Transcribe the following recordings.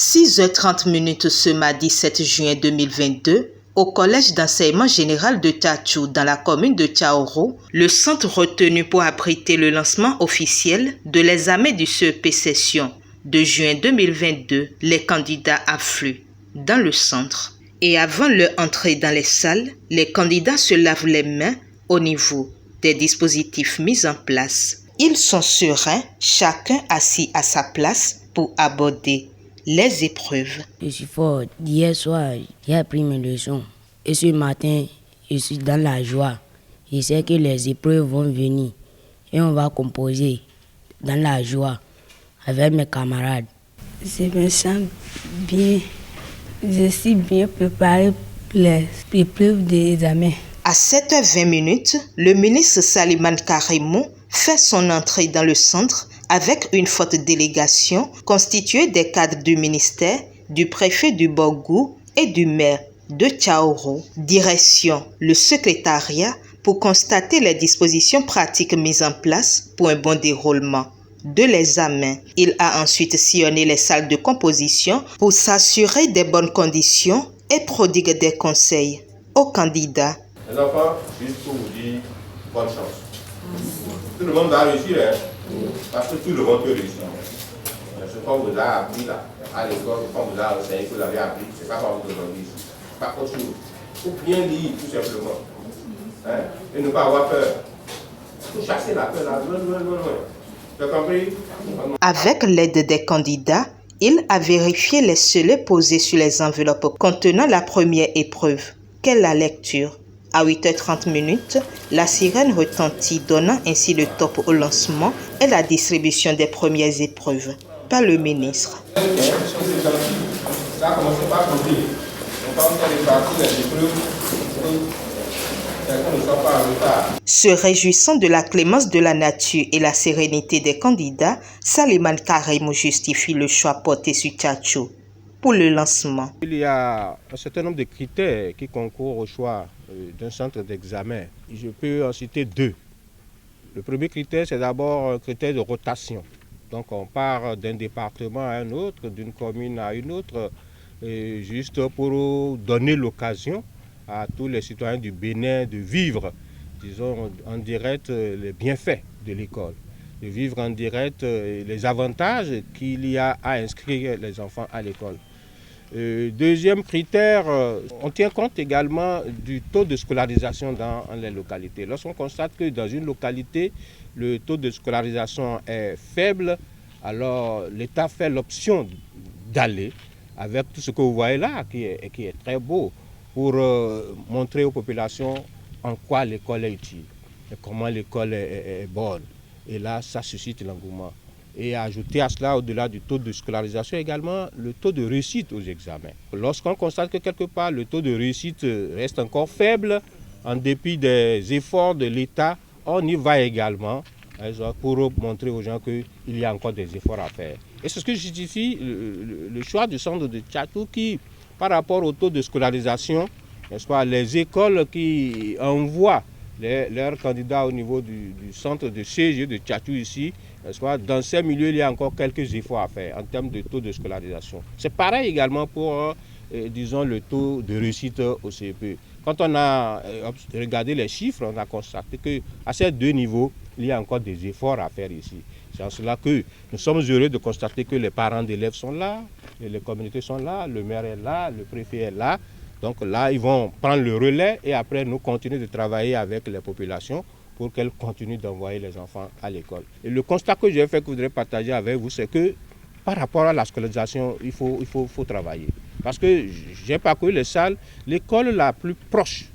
6h30 ce mardi 7 juin 2022, au Collège d'enseignement général de Tchatchou dans la commune de Tchaoro, le centre retenu pour abriter le lancement officiel de l'examen du CEP session de juin 2022, les candidats affluent dans le centre. Et avant leur entrée dans les salles, les candidats se lavent les mains au niveau des dispositifs mis en place. Ils sont sereins, chacun assis à sa place pour aborder les épreuves. Je suis fort. Hier soir, j'ai appris mes leçons. Et ce matin, je suis dans la joie. Je sais que les épreuves vont venir. Et on va composer dans la joie avec mes camarades. Je me sens bien. Je suis bien préparé pour les épreuves des examens. À 7h20, le ministre Saliman Karimou fait son entrée dans le centre avec une forte délégation constituée des cadres du ministère, du préfet du Borgou et du maire de Tchaoro. Direction le secrétariat pour constater les dispositions pratiques mises en place pour un bon déroulement de l'examen. Il a ensuite sillonné les salles de composition pour s'assurer des bonnes conditions et prodiguer des conseils aux candidats. Les enfants, juste pour vous dire bonne chance. Tout le monde va réussir, hein? Parce que tout le monde peut réussir. Ce qu'on vous a appris là, à l'école, ce qu'on vous a enseigné, que vous avez appris, c'est pas pour vous aujourd'hui. C'est pas autre chose. Il faut bien lire tout simplement. Hein? Et ne pas avoir peur. Il faut chasser la peur là, loin, loin, loin, loin. Tu as compris? Avec l'aide des candidats, il a vérifié les scellés posés sur les enveloppes contenant la première épreuve, qu'est la lecture. À 8h30, la sirène retentit, donnant ainsi le top au lancement et la distribution des premières épreuves par le ministre. Ça a commencé par compter. On va répartir les épreuves. Se réjouissant de la clémence de la nature et la sérénité des candidats, Saliman Karimou justifie le choix porté sur Tchatchou pour le lancement. Il y a un certain nombre de critères qui concourent au choix d'un centre d'examen. Je peux en citer deux. Le premier critère, c'est d'abord un critère de rotation. Donc on part d'un département à un autre, d'une commune à une autre, juste pour donner l'occasion à tous les citoyens du Bénin de vivre, disons, en direct les bienfaits de l'école, de vivre en direct les avantages qu'il y a à inscrire les enfants à l'école. Deuxième critère, on tient compte également du taux de scolarisation dans les localités. Lorsqu'on constate que dans une localité, le taux de scolarisation est faible, alors l'État fait l'option d'aller avec tout ce que vous voyez là, qui est très beau, pour montrer aux populations en quoi l'école est utile et comment l'école est bonne. Et là, ça suscite l'engouement. Et ajouter à cela, au-delà du taux de scolarisation, également le taux de réussite aux examens. Lorsqu'on constate que quelque part le taux de réussite reste encore faible, en dépit des efforts de l'État, on y va également pour montrer aux gens qu'il y a encore des efforts à faire. Et c'est ce que justifie le choix du centre de Tchatchou qui, par rapport au taux de scolarisation, n'est-ce pas, les écoles qui envoient leurs candidats au niveau du centre de CG de Tchatchou ici, n'est-ce pas, dans ces milieux, il y a encore quelques efforts à faire en termes de taux de scolarisation. C'est pareil également pour, disons, le taux de réussite au CEP. Quand on a regardé les chiffres, on a constaté qu'à ces deux niveaux, il y a encore des efforts à faire ici. C'est en cela que nous sommes heureux de constater que les parents d'élèves sont là, les communautés sont là, le maire est là, le préfet est là. Donc là, ils vont prendre le relais et après nous continuer de travailler avec les populations pour qu'elles continuent d'envoyer les enfants à l'école. Et le constat que j'ai fait, que je voudrais partager avec vous, c'est que par rapport à la scolarisation, il faut travailler. Parce que j'ai parcouru les salles, l'école la plus proche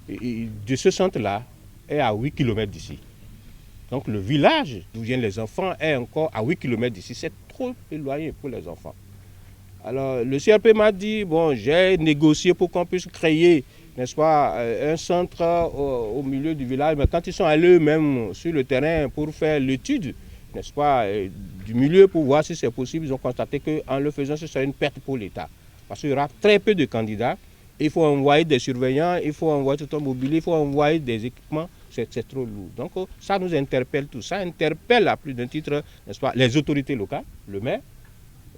de ce centre-là est à 8 km d'ici. Donc le village d'où viennent les enfants est encore à 8 km d'ici. C'est trop éloigné pour les enfants. Alors le CRP m'a dit, bon, j'ai négocié pour qu'on puisse créer, n'est-ce pas, un centre au milieu du village. Mais quand ils sont allés eux-mêmes sur le terrain pour faire l'étude, n'est-ce pas, du milieu pour voir si c'est possible, ils ont constaté qu'en le faisant, ce serait une perte pour l'État. Parce qu'il y aura très peu de candidats. Il faut envoyer des surveillants, il faut envoyer tout un mobilier, il faut envoyer des équipements. C'est trop lourd. Donc ça nous interpelle tout. Ça interpelle à plus d'un titre, n'est-ce pas, les autorités locales, le maire,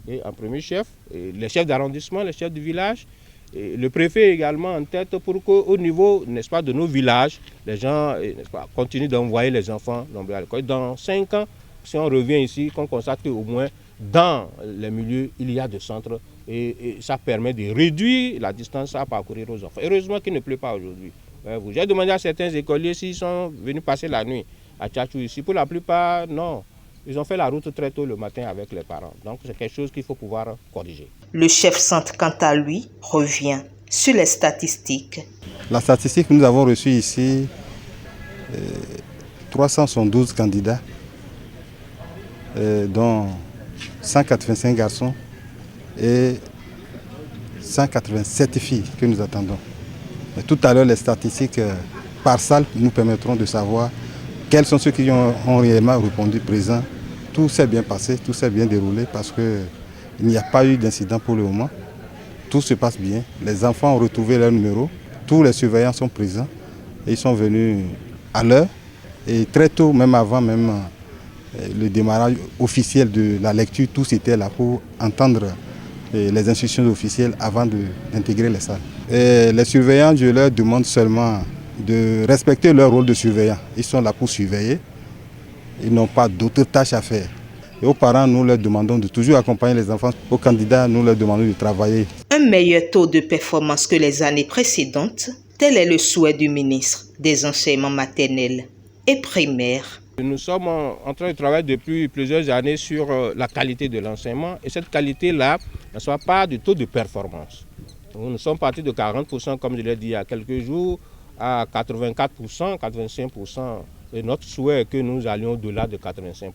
et en premier chef, et les chefs d'arrondissement, les chefs du village, et le préfet également en tête pour qu'au niveau, n'est-ce pas, de nos villages, les gens, n'est-ce pas, continuent d'envoyer les enfants à l'école. Dans 5 ans, si on revient ici, qu'on constate qu'au moins dans les milieux, il y a des centres et ça permet de réduire la distance à parcourir aux enfants. Heureusement qu'il ne pleut pas aujourd'hui. J'ai demandé à certains écoliers s'ils sont venus passer la nuit à Tchatchou ici. Pour la plupart, non. Ils ont fait la route très tôt le matin avec les parents. Donc c'est quelque chose qu'il faut pouvoir corriger. Le chef centre, quant à lui, revient sur les statistiques. La statistique que nous avons reçue ici, 312 candidats, dont 185 garçons et 187 filles que nous attendons. Et tout à l'heure, les statistiques par salle nous permettront de savoir quels sont ceux qui ont réellement répondu présent. Tout s'est bien passé, tout s'est bien déroulé parce qu'il n'y a pas eu d'incident pour le moment. Tout se passe bien. Les enfants ont retrouvé leur numéro. Tous les surveillants sont présents. Et ils sont venus à l'heure. Et très tôt, même avant le démarrage officiel de la lecture, tous étaient là pour entendre les instructions officielles avant d'intégrer les salles. Et les surveillants, je leur demande seulement de respecter leur rôle de surveillant. Ils sont là pour surveiller. Ils n'ont pas d'autres tâches à faire. Et aux parents, nous leur demandons de toujours accompagner les enfants. Aux candidats, nous leur demandons de travailler. Un meilleur taux de performance que les années précédentes, tel est le souhait du ministre des enseignements maternels et primaires. Nous sommes en train de travailler depuis plusieurs années sur la qualité de l'enseignement. Et cette qualité-là ne soit pas du taux de performance. Nous sommes partis de 40%, comme je l'ai dit il y a quelques jours, à 84%, 85%. Et notre souhait est que nous allions au-delà de 85%.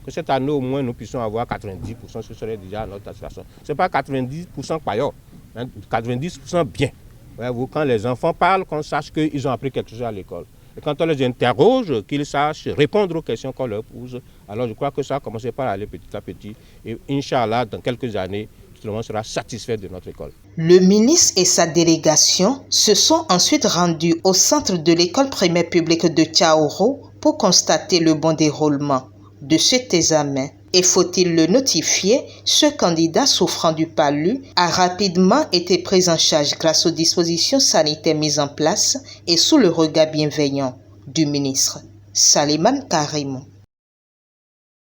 Que cette année, au moins, nous puissions avoir 90%, ce serait déjà notre satisfaction. Ce n'est pas 90% paillot, hein, 90% bien. Quand les enfants parlent, qu'on sache qu'ils ont appris quelque chose à l'école. Et quand on les interroge, qu'ils sachent répondre aux questions qu'on leur pose. Alors je crois que ça a commencé par aller petit à petit. Et Inch'Allah, dans quelques années, tout le monde sera satisfait de notre école. Le ministre et sa délégation se sont ensuite rendus au centre de l'école primaire publique de Tchaoro pour constater le bon déroulement de cet examen. Et faut-il le notifier, ce candidat souffrant du palu a rapidement été pris en charge grâce aux dispositions sanitaires mises en place et sous le regard bienveillant du ministre Saliman Karimou.